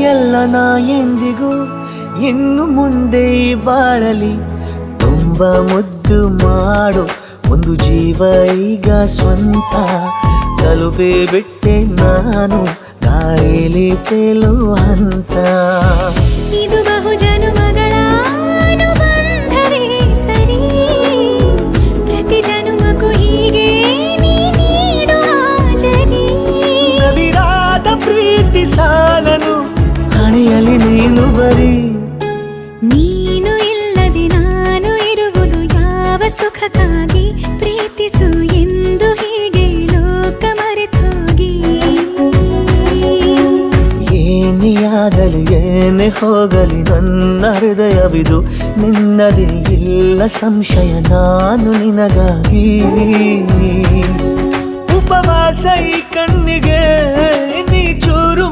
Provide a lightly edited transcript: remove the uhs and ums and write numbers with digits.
ಎಲ್ಲ ನಾ ಎಂದಿಗೂ ಇನ್ನು ಮುಂದೆ ಈ ಬಾಳಲಿ ತುಂಬ ಮುದ್ದು ಮಾಡು ಒಂದು ಜೀವ ಈಗ ಸ್ವಂತ ತಲುಪೇ ಬಿಟ್ಟೆ ನಾನು ಗಾಳಿಲಿ ತೇಲುವ ಹಂತ ಇದು ಬಹು ಜನುಮಗಳ ಅನುಬಂಧವೇ ಸರಿ ಪ್ರತಿ ಜನುಮಕ್ಕೂ ಹೀಗೆ ನೀ ನೀಡುವ ಜರಿ ನವಿರಾದ ಪ್ರೀತಿ ಸಾಲನು ಹಣೆಯಲ್ಲಿ ನೀನು ಬರೀ ನೀನು ಇಲ್ಲದೆ ನಾನು ಇರುವುದು ಯಾವ ಸುಖಕ್ಕಾಗಿ ಪ್ರೀತಿಸು ಎಂದು ಹೀಗೆ ಲೋಕ ಮರೆತೋಗಿ ಏನೇ ಆಗಲಿ ಏನೇ ಹೋಗಲಿ ನನ್ನ ಹೃದಯವಿದು ನಿನ್ನದೇ ಇಲ್ಲ ಸಂಶಯ ನಾನು ನಿನಗಾಗಿ ಉಪವಾಸ ಈ ಕಣ್ಣಿಗೆ ನೀ ಚೂರು